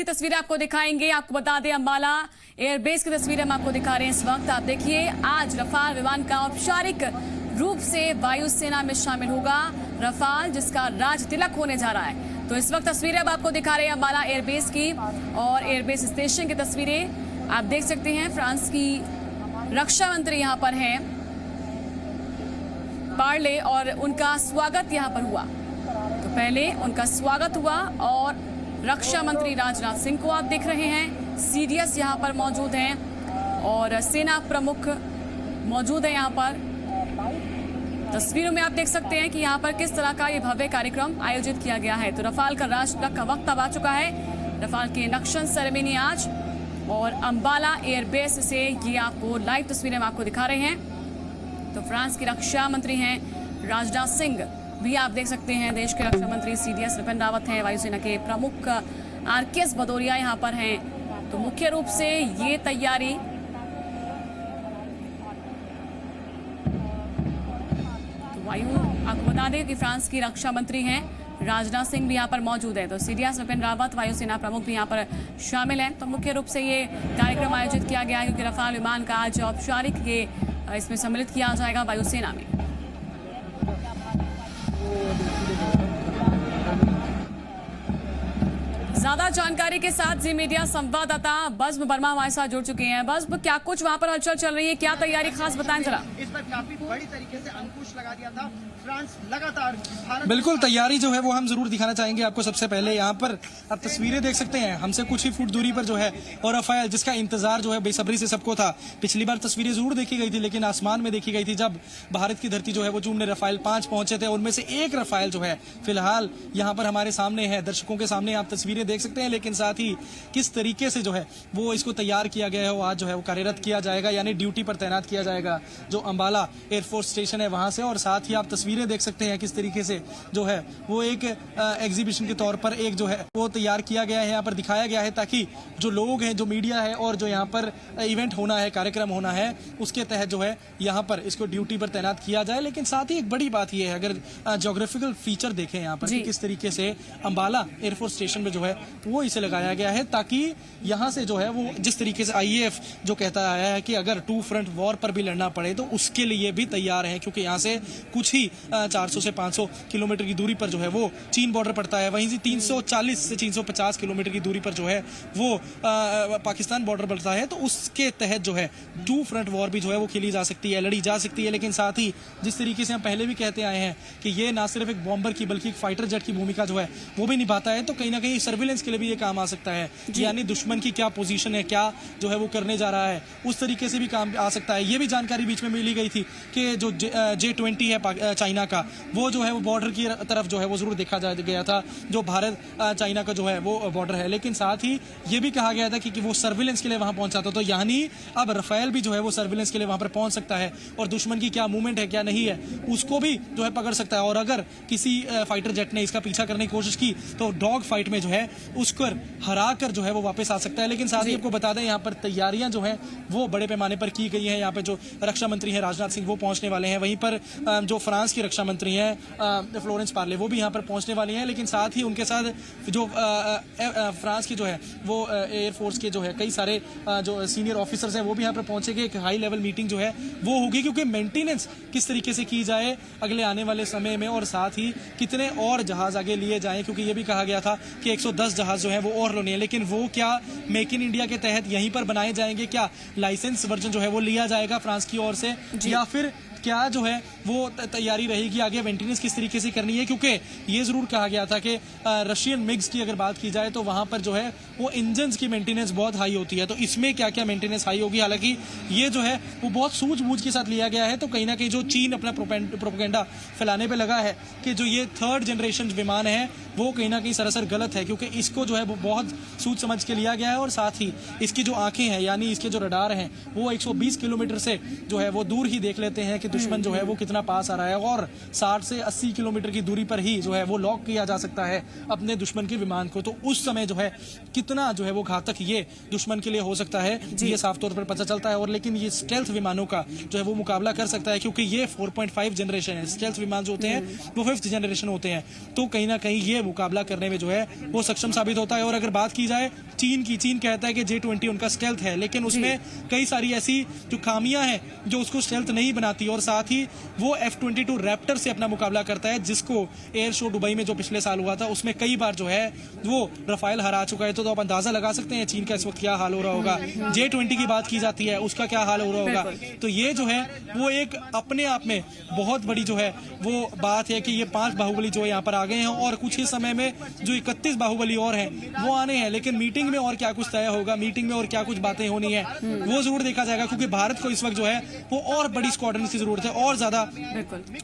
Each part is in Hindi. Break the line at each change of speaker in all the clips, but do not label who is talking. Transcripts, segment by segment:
तस्वीरें आपको दिखाएंगे। आपको बता दें, अंबाला एयरबेस की तस्वीरें हम आपको दिखा रहे हैं इस वक्त। आप देखिए, आज रफाल विमान का औपचारिक रूप से वायुसेना में शामिल होगा रफाल, जिसका राज तिलक होने जा रहा है। तो इस वक्त तस्वीरें अब आपको दिखा रहे हैं अंबाला एयरबेस की और एयरबेस स्टेशन की तस्वीरें आप देख सकते हैं। फ्रांस की रक्षा मंत्री यहाँ पर हैं पार्ले, और उनका स्वागत यहाँ पर हुआ। तो पहले उनका स्वागत हुआ और रक्षा मंत्री राजनाथ सिंह को आप देख रहे हैं। सीडीएस यहाँ पर मौजूद हैं और सेना प्रमुख मौजूद है यहाँ पर। तस्वीरों में आप देख सकते हैं कि यहाँ पर किस तरह का ये भव्य कार्यक्रम आयोजित किया गया है। तो रफाल का राज तिलक का वक्त अब आ चुका है। रफाल के इंडक्शन सेरेमनी आज, और अंबाला एयरबेस से ये आपको लाइव तस्वीरें हम आपको दिखा रहे हैं। तो फ्रांस की रक्षा मंत्री हैं राजनाथ सिंह भी आप देख सकते हैं। देश के रक्षा मंत्री सीडीएस विपिन रावत हैं। वायुसेना के प्रमुख आरकेएस भदौरिया यहाँ पर हैं। तो मुख्य रूप से ये तैयारी आपको बता दें कि फ्रांस की रक्षा मंत्री हैं राजनाथ सिंह भी यहाँ पर मौजूद है। तो सीडीएस विपिन रावत वायुसेना प्रमुख भी यहाँ पर शामिल हैं। तो मुख्य रूप से ये कार्यक्रम आयोजित किया गया है क्योंकि रफाल विमान का आज औपचारिक ये इसमें सम्मिलित किया जाएगा वायुसेना में। ज्यादा जानकारी के साथ जी मीडिया संवाददाता बज्म वर्मा हमारे साथ जुड़ चुके हैं। बज्म, क्या कुछ वहां पर हलचल चल रही है, क्या तैयारी खास बताएं जरा।
इस पर काफी बड़ी तरीके से अंकुश लगा दिया था फ्रांस लगातार।
बिल्कुल, तैयारी जो है वो हम जरूर दिखाना चाहेंगे आपको। सबसे पहले यहाँ पर आप तस्वीरें देख सकते हैं, हमसे कुछ ही फुट दूरी पर जो है और रफाल, जिसका इंतजार जो है बेसब्री से सबको था। पिछली बार तस्वीरें जरूर देखी गई थी, लेकिन आसमान में देखी गई थी जब भारत की धरती जो है वो चूमने रफाल 5 पहुंचे थे। उनमें से एक रफाल जो है फिलहाल यहाँ पर हमारे सामने है, दर्शकों के सामने आप तस्वीरें देख सकते हैं। लेकिन साथ ही किस तरीके से जो है वो इसको तैयार किया गया है, वो आज जो है वो कार्यरत किया जाएगा, यानी ड्यूटी पर तैनात किया जाएगा जो अंबाला एयरफोर्स स्टेशन है वहां से। और साथ ही आप तस्वीरें देख सकते हैं किस तरीके से जो है वो एक एग्जीबिशन के तौर पर एक जो है वो तैयार किया गया है, यहाँ पर दिखाया गया है, ताकि जो लोग हैं, जो मीडिया है और जो यहाँ पर इवेंट होना है, कार्यक्रम होना है, उसके तहत जो है यहाँ पर इसको ड्यूटी पर तैनात किया जाए। लेकिन साथ ही एक बड़ी बात यह है, अगर ज्योग्राफिकल फीचर देखें यहाँ पर किस तरीके से अंबाला एयरफोर्स स्टेशन में जो है वो इसे लगाया गया है, ताकि यहाँ से जो है वो जिस तरीके से आईएएफ जो कहता आया है कि अगर 2 फ्रंट वॉर पर भी लड़ना पड़े तो उसके लिए भी तैयार है, क्योंकि यहाँ से कुछ ही 400 से 500 किलोमीटर की दूरी पर जो है वो चीन बॉर्डर पड़ता है। वहीं से 340 से 350 किलोमीटर की दूरी पर जो है वो पाकिस्तान बॉर्डर पड़ता है। तो उसके तहत जो है 2 फ्रंट वॉर भी जो है वो खेली जा सकती है, लड़ी जा सकती है। लेकिन साथ ही जिस तरीके से हम पहले भी कहते आए हैं कि ये ना सिर्फ एक बॉम्बर की बल्कि एक फाइटर जेट की भूमिका जो है वो भी निभाता है, तो कहीं ना कहीं सर्विलेंस के लिए भी ये काम आ सकता है, यानी दुश्मन की क्या पोजीशन है, क्या जो है वो करने जा रहा है, उस तरीके से भी काम आ सकता है। ये भी जानकारी बीच में मिली गई थी कि जो J-20 है चाइना का, वो जो है वो बॉर्डर की तरफ जो है वो जरूर देखा गया था, जो भारत चाइना का जो है वो बॉर्डर है। लेकिन साथ ही ये भी कहा गया था कि वो सर्विलेंस के लिए वहां पहुंचा था, तो यानी अब रफाल भी जो है वो सर्विलेंस के लिए वहां पर पहुंच सकता है और दुश्मन की क्या मूवमेंट है, क्या नहीं है, उसको भी जो है पकड़ सकता है। और अगर किसी फाइटर जेट ने इसका पीछा करने की कोशिश की तो डॉग फाइट में जो है उसको हरा कर जो है वो वापस आ सकता है। लेकिन साथ ही आपको बता दें, यहाँ पर तैयारियां जो हैं वो बड़े पैमाने पर की गई हैं। यहाँ पे जो रक्षा मंत्री हैं राजनाथ सिंह वो पहुंचने वाले हैं, वहीं पर जो फ्रांस की रक्षा मंत्री हैं फ्लोरेंस पार्ले वो भी यहाँ पर पहुंचने वाली हैं। लेकिन साथ ही उनके साथ जो फ्रांस की जो है वो एयरफोर्स के जो है कई सारे जो सीनियर ऑफिसर्स हैं वो भी यहाँ पर पहुंचेंगे। एक हाई लेवल मीटिंग जो है वो होगी, क्योंकि मेंटेनेंस किस तरीके से की जाए अगले आने वाले समय में, और साथ ही कितने और जहाज आगे लिए जाएं, क्योंकि ये भी कहा गया था कि 110 जहाज जो है वो और लेने हैं। लेकिन वो क्या मेक इन इंडिया के तहत यहीं पर बनाए जाएंगे, क्या लाइसेंस वर्जन जो है वो लिया जाएगा फ्रांस की ओर से, या फिर क्या जो है वो तैयारी रहेगी आगे मेंटेनेंस किस तरीके से करनी है। क्योंकि ये जरूर कहा गया था कि रशियन मिग्स की अगर बात की जाए तो वहां पर जो है वो इंजन्स की मेंटेनेंस बहुत हाई होती है, तो इसमें क्या क्या मेंटेनेंस हाई होगी। हालांकि ये जो है वो बहुत सूझबूझ के साथ लिया गया है, तो कहीं ना कहीं जो चीन अपना प्रोपेगेंडा फैलाने पे लगा है कि जो ये 3rd जनरेशन विमान है वो कहीं ना कहीं सरासर गलत है, क्योंकि इसको जो है वो बहुत सूझ समझ के लिया गया है। और साथ ही इसकी जो आंखें हैं, यानी इसके जो रडार हैं, वो 120 किलोमीटर से जो है वो दूर ही देख लेते हैं कि दुश्मन जो है वो कितना पास आ रहा है, और 60 से 80 किलोमीटर की दूरी पर ही जो है वो लॉक किया जा सकता है अपने दुश्मन के विमान को। तो उस समय जो है कितना जो है वो घातक ये दुश्मन के लिए हो सकता है, ये साफ तौर पर पता चलता है। और लेकिन ये स्टेल्थ विमानों का जो है वो मुकाबला कर सकता है, क्योंकि ये 4.5 जनरेशन है। स्टेल्थ विमान जो होते हैं वो 5th जनरेशन होते हैं, तो कहीं ना कहीं ये मुकाबला करने में जो है वो सक्षम साबित होता है। और अगर बात की जाए चीन की, चीन कहता है कि J-20 उनका स्टेल्थ है, लेकिन उसमें कई सारी ऐसी जो खामियां हैं जो उसको स्टेल्थ नहीं बनाती। और साथ ही वो F-22 रैप्टर से अपना मुकाबला करता है, जिसको एयर शो दुबई में जो पिछले साल हुआ था उसमें कई बार जो है वो रफाल हरा चुका है। तो आप अंदाजा लगा सकते हैं चीन का इस वक्त क्या हाल हो रहा होगा। J-20 की बात की जाती है, उसका क्या हाल हो रहा होगा। तो ये जो है वो एक अपने आप में बहुत बड़ी जो है वो बात है कि ये 5 बाहुबली जो है यहाँ पर आ गए हैं और कुछ ही समय में जो 31 बाहुबली और हैं वो आने हैं। लेकिन मीटिंग में और क्या कुछ तय होगा, मीटिंग में और क्या कुछ बातें होनी है वो जरूर देखा जाएगा, क्योंकि भारत को इस वक्त जो है वो और बड़ी स्क्वाड्रन की जरूरत है और ज्यादा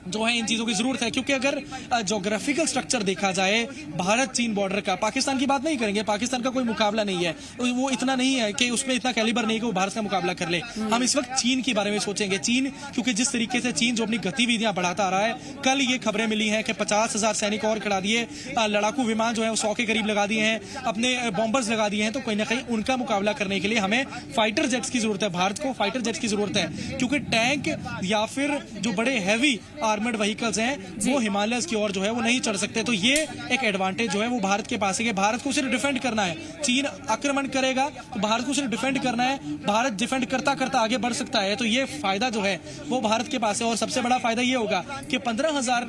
जो है इन चीजों की जरूरत है। क्योंकि अगर ज्योग्राफिकल स्ट्रक्चर देखा जाए भारत चीन बॉर्डर का, पाकिस्तान की बात नहीं करेंगे, पाकिस्तान का कोई मुकाबला नहीं है, वो इतना नहीं है कि उसमें इतना कैलिबर नहीं कि वो भारत का मुकाबला कर ले। हम इस वक्त चीन के बारे में सोचेंगे। चीन, क्योंकि जिस तरीके से चीन जो अपनी गतिविधियां बढ़ाता आ रहा है, कल ये खबरें मिली हैं कि 50,000 सैनिक और खड़ा दिए, लड़ाकू विमान जो है 100 के करीब लगा दिए हैं, अपने बॉम्बर्स लगा दिए हैं। तो कहीं ना कहीं उनका मुकाबला करने के लिए हमें फाइटर जेट्स की जरूरत है, भारत को फाइटर जेट्स की जरूरत है, क्योंकि टैंक या फिर जो बड़े हैवी आर्मर्ड व्हीकल्स हैं वो हिमालय की ओर जो है वो नहीं चढ़ सकते। तो ये एक एडवांटेज जो है वो भारत के पास है कि भारत को सिर्फ डिफेंड करना है। चीन आक्रमण करेगा तो भारत को सिर्फ डिफेंड करना है, भारत डिफेंड करता करता आगे बढ़ सकता है। तो ये फायदा जो है वो भारत के पास है। और सबसे बड़ा फायदा ये होगा कि 15,000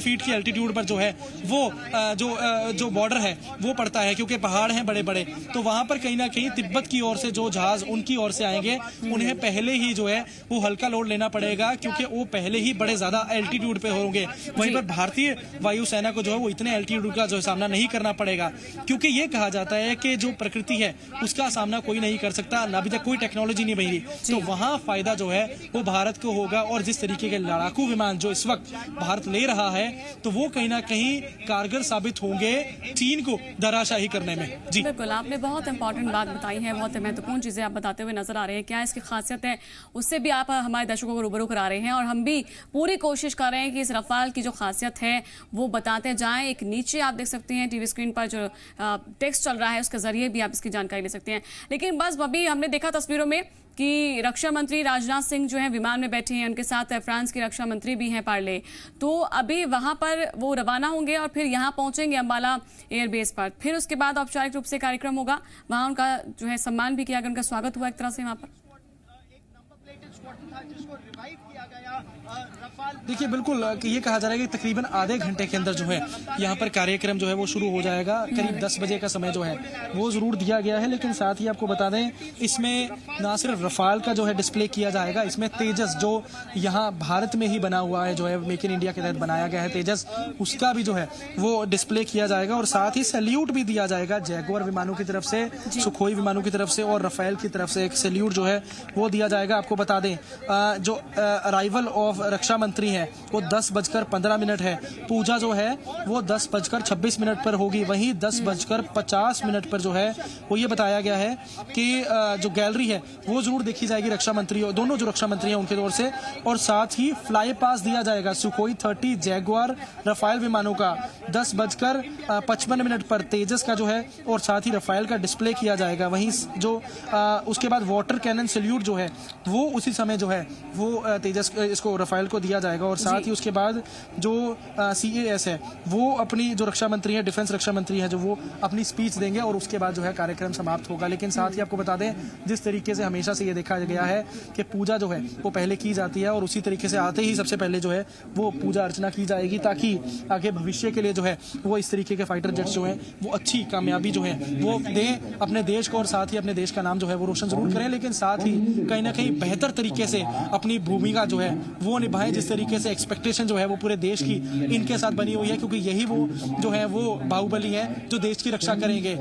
फीट की एल्टीट्यूड पर जो है वो जो बॉर्डर है वो पड़ता है, क्योंकि पहाड़ हैं बड़े बड़े। तो वहां पर कहीं ना कहीं तिब्बत की ओर से जो जहाज उनकी ओर से आएंगे उन्हें पहले ही जो है वो हल्का लोड लेना पड़ेगा, क्योंकि वो पहले ही बड़े ज्यादा एल्टीट्यूड पे होंगे। वहीं पर भारतीय वायुसेना को जो है वो इतने एल्टीट्यूड का जो सामना नहीं करना पड़ेगा, क्योंकि ये कहा जाता है कि जो प्रकृति है उसका सामना कोई नहीं कर सकता, अभी तक कोई टेक्नोलॉजी नहीं बनी। तो वहां फायदा जो है वो भारत को होगा। और जिस तरीके के लड़ाकू विमान जो इस वक्त भारत ले रहा है तो वो कहीं ना कहीं कारगर साबित होंगे चीन को धराशाही करने में। जी
बिल्कुल, आपने बहुत इंपॉर्टेंट बात बताई है, बहुत महत्वपूर्ण चीजें आप बताते हुए नजर आ रहे हैं। क्या इसकी खासियत है उससे भी आप हमारे दर्शकों को रूबरू करा रहे हैं, और हम भी पूरी कोशिश कर रहे हैं कि इस रफाल की जो खासियत है वो बताते जाएं। एक नीचे आप देख सकते हैं टीवी स्क्रीन पर जो टेक्स्ट चल रहा है उसके जरिए भी आप इसकी जानकारी ले सकते हैं। लेकिन बस अभी हमने देखा तस्वीरों में कि रक्षा मंत्री राजनाथ सिंह जो है विमान में बैठे हैं, उनके साथ फ्रांस की रक्षा मंत्री भी हैं पार्ले। तो अभी वहां पर वो रवाना होंगे और फिर यहाँ पहुंचेंगे अंबाला एयरबेस पर। फिर उसके बाद औपचारिक रूप से कार्यक्रम होगा, वहां उनका जो है सम्मान भी किया गया, उनका स्वागत हुआ एक तरह से वहां पर।
देखिए बिल्कुल ये कहा जा रहा है कि तकरीबन आधे घंटे के अंदर जो है यहाँ पर कार्यक्रम जो है वो शुरू हो जाएगा। करीब 10 बजे का समय जो है वो जरूर दिया गया है। लेकिन साथ ही आपको बता दें इसमें ना सिर्फ रफाल का जो है डिस्प्ले किया जाएगा, इसमें तेजस जो यहाँ भारत में ही बना हुआ है, जो है मेक इन इंडिया के तहत बनाया गया है तेजस, उसका भी जो है वो डिस्प्ले किया जाएगा। और साथ ही सैल्यूट भी दिया जाएगा जैगुआर विमानों की तरफ से, सुखोई विमानों की तरफ से और रफाल की तरफ से एक सैल्यूट जो है वो दिया जाएगा। आपको बता दें जो अराइवल ऑफ रक्षा मंत्री है वो 10:15 है। पूजा जो है वो 10:26 पर होगी। वहीं 10:50 पर जो है वो ये बताया गया है कि जो गैलरी है वो जरूर देखी जाएगी रक्षा मंत्री, दोनों जो रक्षा मंत्री हैं उनके तौर से। और साथ ही फ्लाई पास दिया जाएगा सुखोई 30 जैगुआर रफाल विमानों का 10:55 पर, तेजस का जो है और साथ ही रफाल का डिस्प्ले किया जाएगा। वहीं जो उसके बाद वाटर कैनन सैल्यूट जो है वो उसी समय जो है वो तेजस इसको रफाल को दिया जाएगा। और साथ ही उसके बाद जो CAS है वो अपनी जो रक्षा मंत्री है, डिफेंस रक्षा मंत्री है, जो वो अपनी स्पीच देंगे और उसके बाद जो है कार्यक्रम समाप्त होगा। लेकिन साथ ही आपको बता दें जिस तरीके से हमेशा से ये देखा गया है कि पूजा जो है वो पहले की जाती है और उसी तरीके से आते ही सबसे पहले जो है वो पूजा अर्चना की जाएगी, ताकि आगे भविष्य के लिए जो है वो इस तरीके के फाइटर जेट्स जो है वो अच्छी कामयाबी जो है वो दें अपने देश को, और साथ ही अपने देश का नाम जो है वो रोशन जरूर करें, लेकिन साथ ही कहीं ना कहीं बेहतर तरीके से अपनी भूमिका जो है वो निभाएं। जिस तरीके से एक्सपेक्टेशन जो है वो पूरे देश की इनके साथ बनी हुई है, क्योंकि यही वो जो है वो बाहुबली है जो देश की रक्षा करेंगे।